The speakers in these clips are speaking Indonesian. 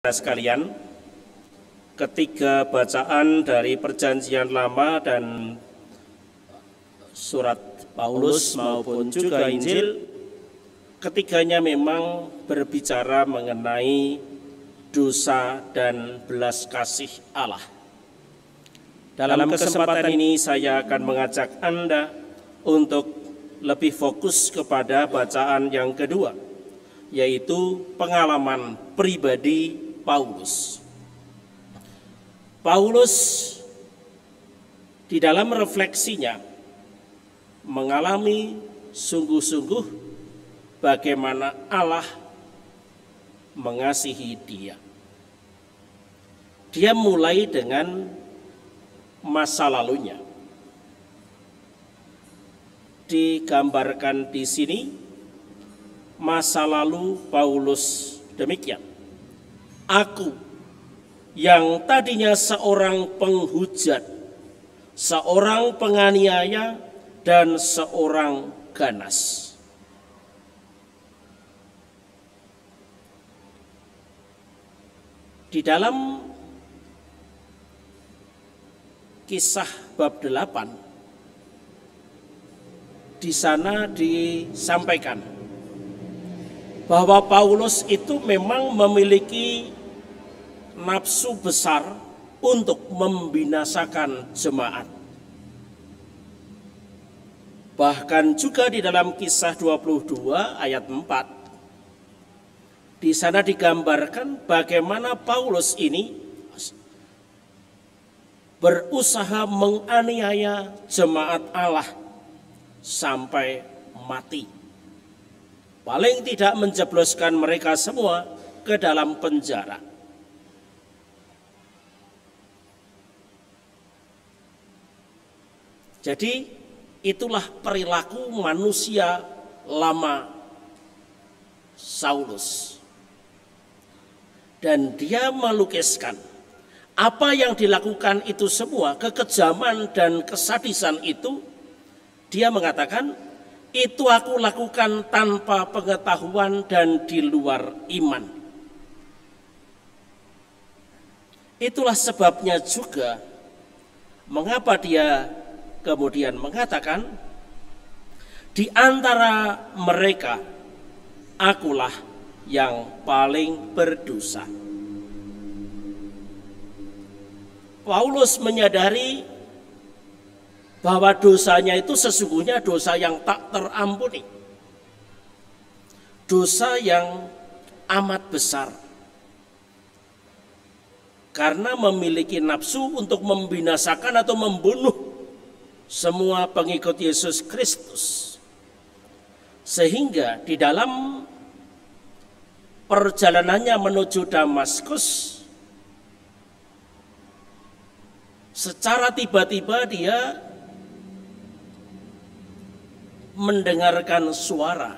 Sekalian, ketiga bacaan dari Perjanjian Lama dan surat Paulus maupun juga Injil, ketiganya memang berbicara mengenai dosa dan belas kasih Allah. Dalam kesempatan ini saya akan mengajak Anda untuk lebih fokus kepada bacaan yang kedua, yaitu pengalaman pribadi Paulus. Paulus di dalam refleksinya mengalami sungguh-sungguh bagaimana Allah mengasihi dia. Dia mulai dengan masa lalunya. Digambarkan di sini masa lalu Paulus demikian. Aku yang tadinya seorang penghujat, seorang penganiaya, dan seorang ganas. Di dalam kisah bab 8, di sana disampaikan bahwa Paulus itu memang memiliki nafsu besar untuk membinasakan jemaat. Bahkan juga di dalam kisah 22 ayat 4, di sana digambarkan bagaimana Paulus ini berusaha menganiaya jemaat Allah sampai mati. Paling tidak menjebloskan mereka semua ke dalam penjara. Jadi itulah perilaku manusia lama Saulus. Dan dia melukiskan apa yang dilakukan itu semua, kekejaman dan kesadisan itu, dia mengatakan, itu aku lakukan tanpa pengetahuan dan di luar iman. Itulah sebabnya juga mengapa dia kemudian mengatakan, di antara mereka akulah yang paling berdosa. Paulus menyadari bahwa dosanya itu sesungguhnya dosa yang tak terampuni. Dosa yang amat besar. Karena memiliki nafsu untuk membinasakan atau membunuh semua pengikut Yesus Kristus. Sehingga di dalam perjalanannya menuju Damaskus, secara tiba-tiba dia mendengarkan suara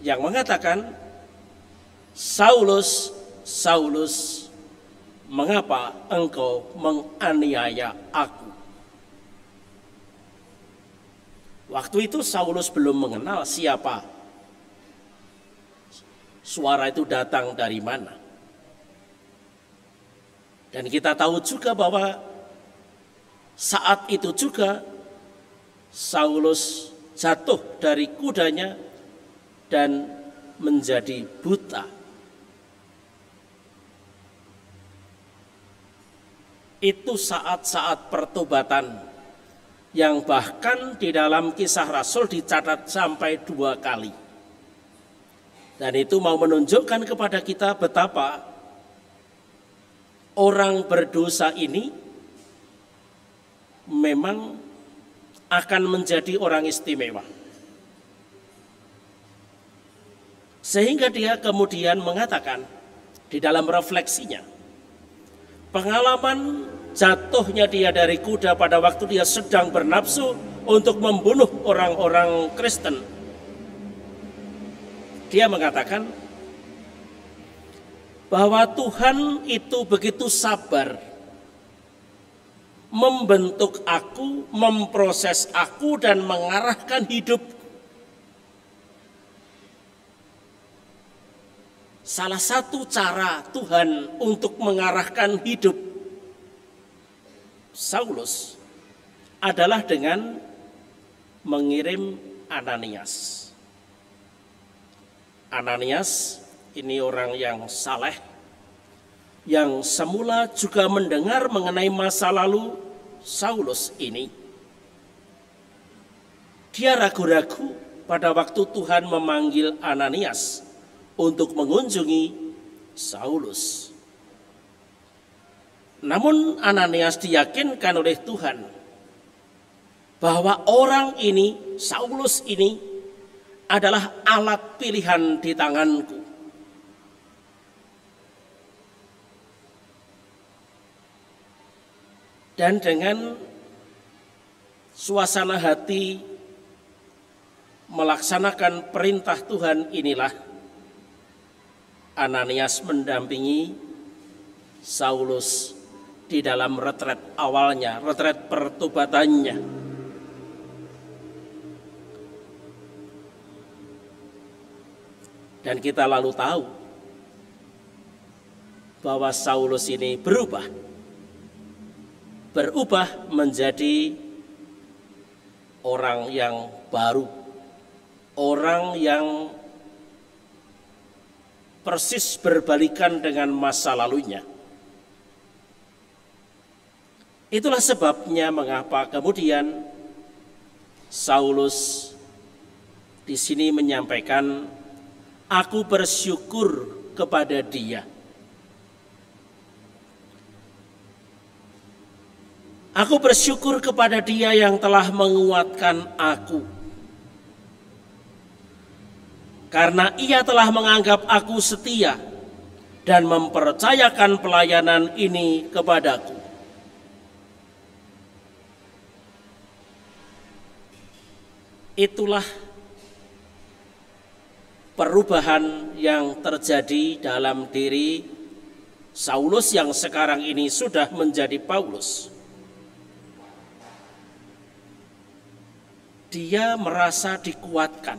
yang mengatakan, Saulus, Saulus, mengapa engkau menganiaya aku? Waktu itu Saulus belum mengenal siapa suara itu datang dari mana. Dan kita tahu juga bahwa saat itu juga Saulus jatuh dari kudanya dan menjadi buta. Itu saat-saat pertobatan yang bahkan di dalam Kisah Rasul dicatat sampai 2 kali. Dan itu mau menunjukkan kepada kita betapa orang berdosa ini memang akan menjadi orang istimewa. Sehingga dia kemudian mengatakan di dalam refleksinya, pengalaman jatuhnya dia dari kuda pada waktu dia sedang bernafsu untuk membunuh orang-orang Kristen. Dia mengatakan bahwa Tuhan itu begitu sabar membentuk aku, memproses aku dan mengarahkan hidup salah satu cara Tuhan untuk mengarahkan hidup Saulus adalah dengan mengirim Ananias. Ananias ini orang yang saleh, yang semula juga mendengar mengenai masa lalu Saulus ini. Dia ragu-ragu pada waktu Tuhan memanggil Ananias untuk mengunjungi Saulus. Namun Ananias diyakinkan oleh Tuhan bahwa orang ini, Saulus ini, adalah alat pilihan di tanganku. Dan dengan suasana hati melaksanakan perintah Tuhan inilah Ananias mendampingi Saulus di dalam retret awalnya, retret pertobatannya. Dan kita lalu tahu bahwa Saulus ini berubah menjadi orang yang baru, orang yang persis berbalikan dengan masa lalunya. Itulah sebabnya mengapa kemudian Saulus di sini menyampaikan, aku bersyukur kepada Dia. Aku bersyukur kepada Dia yang telah menguatkan aku. Karena Ia telah menganggap aku setia dan mempercayakan pelayanan ini kepadaku. Itulah perubahan yang terjadi dalam diri Saulus yang sekarang ini sudah menjadi Paulus. Dia merasa dikuatkan.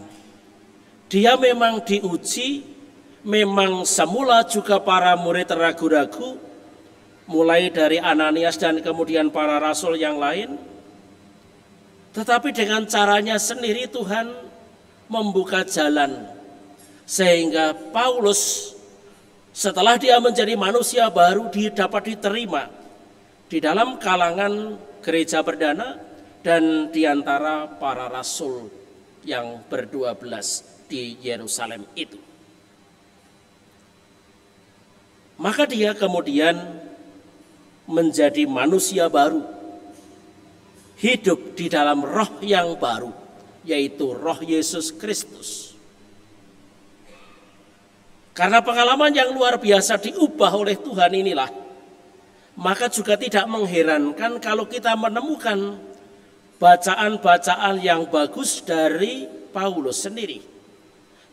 Dia memang diuji, memang semula juga para murid ragu-ragu, mulai dari Ananias dan kemudian para rasul yang lain. Tetapi dengan caranya sendiri Tuhan membuka jalan, sehingga Paulus setelah dia menjadi manusia baru dapat diterima di dalam kalangan gereja perdana dan di antara para rasul yang ber-12 di Yerusalem itu. Maka dia kemudian menjadi manusia baru, hidup di dalam roh yang baru, yaitu roh Yesus Kristus. Karena pengalaman yang luar biasa diubah oleh Tuhan inilah, maka juga tidak mengherankan kalau kita menemukan bacaan-bacaan yang bagus dari Paulus sendiri.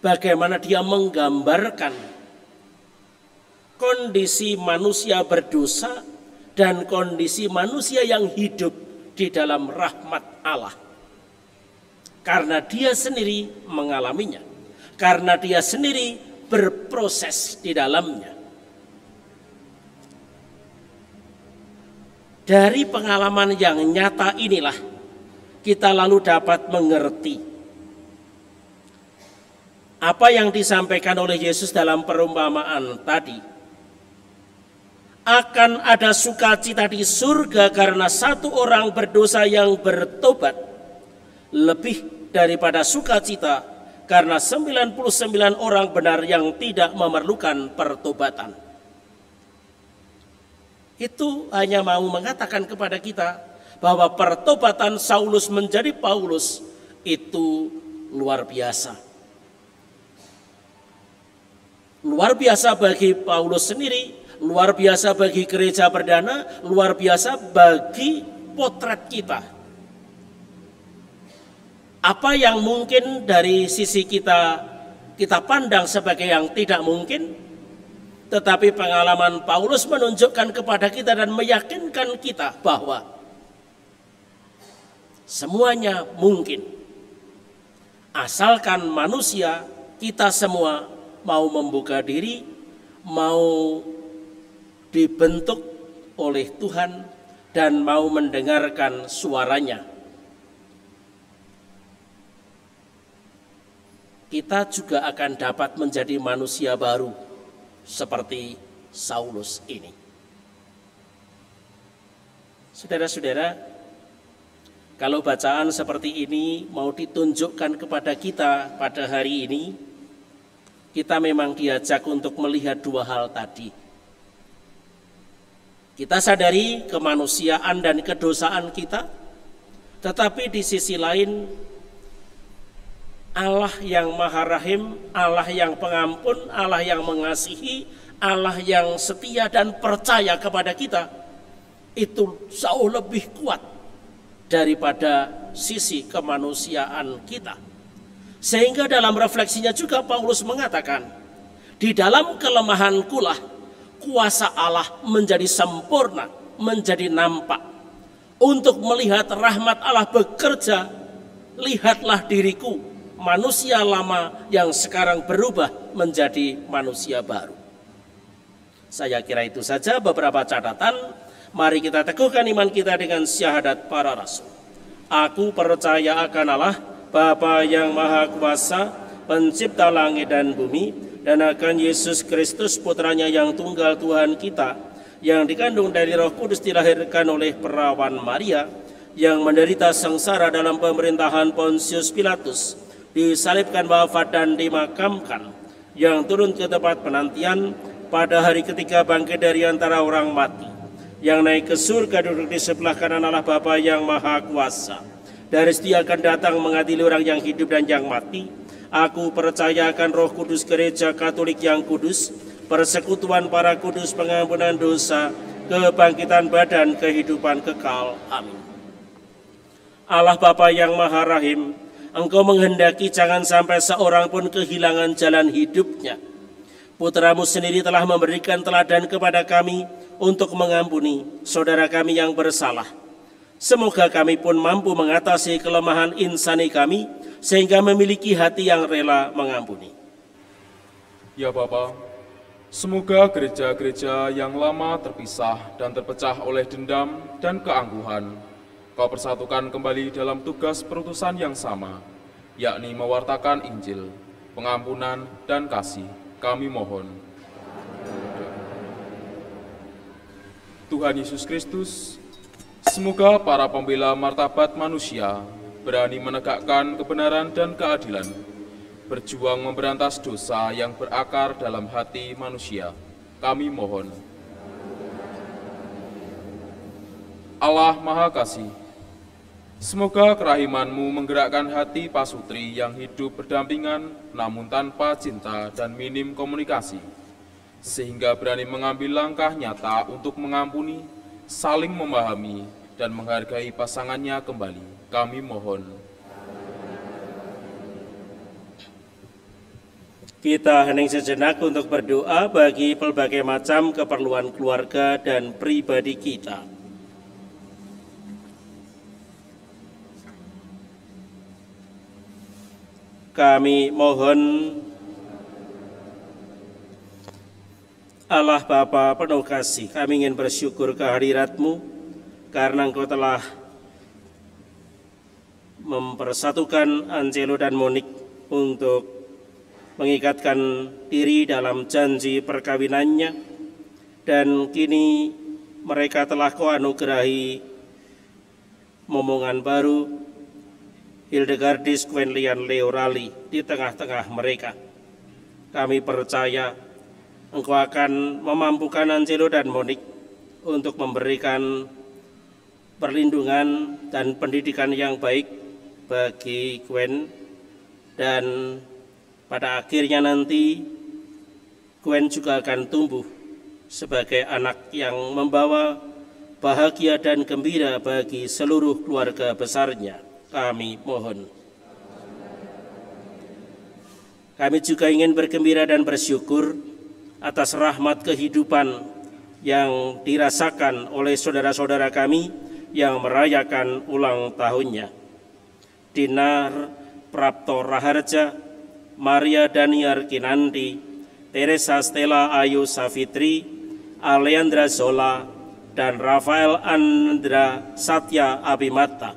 Bagaimana dia menggambarkan kondisi manusia berdosa dan kondisi manusia yang hidup di dalam rahmat Allah. Karena dia sendiri mengalaminya, karena dia sendiri berproses di dalamnya. Dari pengalaman yang nyata inilah kita lalu dapat mengerti apa yang disampaikan oleh Yesus dalam perumpamaan tadi. Akan ada sukacita di surga karena satu orang berdosa yang bertobat, lebih daripada sukacita karena 99 orang benar yang tidak memerlukan pertobatan. Itu hanya mau mengatakan kepada kita bahwa pertobatan Saulus menjadi Paulus itu luar biasa. Luar biasa bagi Paulus sendiri, luar biasa bagi gereja perdana, luar biasa bagi potret kita. Apa yang mungkin dari sisi kita pandang sebagai yang tidak mungkin, tetapi pengalaman Paulus menunjukkan kepada kita dan meyakinkan kita bahwa semuanya mungkin. Asalkan manusia, kita semua mau membuka diri, mau dibentuk oleh Tuhan, dan mau mendengarkan suaranya. Kita juga akan dapat menjadi manusia baru seperti Saulus ini. Saudara-saudara, kalau bacaan seperti ini mau ditunjukkan kepada kita pada hari ini, kita memang diajak untuk melihat dua hal tadi. Kita sadari kemanusiaan dan kedosaan kita, tetapi di sisi lain Allah yang Maha Rahim, Allah yang pengampun, Allah yang mengasihi, Allah yang setia dan percaya kepada kita, itu jauh lebih kuat daripada sisi kemanusiaan kita. Sehingga dalam refleksinya juga Paulus mengatakan, di dalam kelemahankulah kuasa Allah menjadi sempurna, menjadi nampak. Untuk melihat rahmat Allah bekerja, lihatlah diriku, manusia lama yang sekarang berubah menjadi manusia baru. Saya kira itu saja beberapa catatan. Mari kita teguhkan iman kita dengan syahadat para rasul. Aku percaya akan Allah, Bapa yang Maha Kuasa, pencipta langit dan bumi, dan akan Yesus Kristus putranya yang tunggal Tuhan kita, yang dikandung dari Roh Kudus, dilahirkan oleh perawan Maria, yang menderita sengsara dalam pemerintahan Pontius Pilatus, disalibkan, wafat dan dimakamkan, yang turun ke tempat penantian, pada hari ketiga bangkit dari antara orang mati, yang naik ke surga, duduk di sebelah kanan Allah Bapa yang Maha Kuasa. Dari situ akan datang mengadili orang yang hidup dan yang mati. Aku percaya akan Roh Kudus, gereja Katolik yang kudus, persekutuan para kudus, pengampunan dosa, kebangkitan badan, kehidupan kekal. Amin. Allah Bapa yang Maha Rahim, Engkau menghendaki jangan sampai seorang pun kehilangan jalan hidupnya. Putramu sendiri telah memberikan teladan kepada kami untuk mengampuni saudara kami yang bersalah. Semoga kami pun mampu mengatasi kelemahan insani kami, sehingga memiliki hati yang rela mengampuni. Ya Bapa, semoga gereja-gereja yang lama terpisah dan terpecah oleh dendam dan keangkuhan, Kau persatukan kembali dalam tugas perutusan yang sama, yakni mewartakan Injil, pengampunan, dan kasih. Kami mohon. Tuhan Yesus Kristus, semoga para pembela martabat manusia berani menegakkan kebenaran dan keadilan, berjuang memberantas dosa yang berakar dalam hati manusia. Kami mohon. Allah Maha Kasih, semoga kerahiman-Mu menggerakkan hati pasutri yang hidup berdampingan namun tanpa cinta dan minim komunikasi, sehingga berani mengambil langkah nyata untuk mengampuni, saling memahami, dan menghargai pasangannya kembali. Kami mohon. Kita hening sejenak untuk berdoa bagi berbagai macam keperluan keluarga dan pribadi kita. Kami mohon Allah Bapa penuh kasih, kami ingin bersyukur kehadirat-Mu karena Engkau telah mempersatukan Angelo dan Monik untuk mengikatkan diri dalam janji perkawinannya, dan kini mereka telah Kau anugerahi momongan baru, Hildegardis Quenlian Leorali, di tengah-tengah mereka. Kami percaya Engkau akan memampukan Angelo dan Monik untuk memberikan perlindungan dan pendidikan yang baik bagi Gwen, dan pada akhirnya nanti Gwen juga akan tumbuh sebagai anak yang membawa bahagia dan gembira bagi seluruh keluarga besarnya. Kami mohon. Kami juga ingin bergembira dan bersyukur atas rahmat kehidupan yang dirasakan oleh saudara-saudara kami yang merayakan ulang tahunnya. Dinar Prapto Raharja, Maria Daniar Kinandi, Teresa Stella Ayu Savitri, Aleandra Zola, dan Rafael Andra Satya Abimata.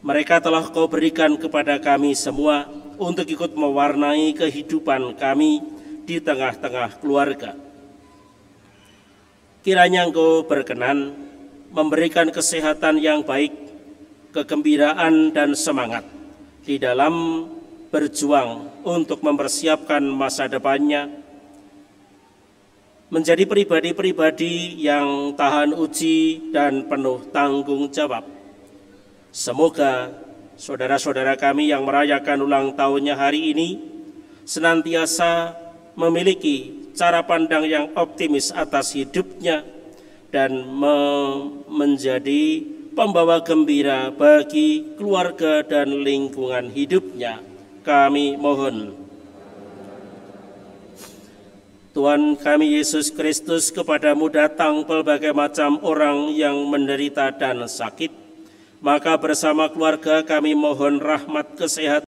Mereka telah Kau berikan kepada kami semua untuk ikut mewarnai kehidupan kami di tengah-tengah keluarga. Kiranya Engkau berkenan memberikan kesehatan yang baik, kegembiraan dan semangat di dalam berjuang untuk mempersiapkan masa depannya, menjadi pribadi-pribadi yang tahan uji dan penuh tanggung jawab. Semoga saudara-saudara kami yang merayakan ulang tahunnya hari ini senantiasa memiliki cara pandang yang optimis atas hidupnya dan menjadi pembawa gembira bagi keluarga dan lingkungan hidupnya. Kami mohon. Tuhan kami Yesus Kristus, kepadamu datang pelbagai macam orang yang menderita dan sakit. Maka bersama keluarga kami mohon rahmat kesehatan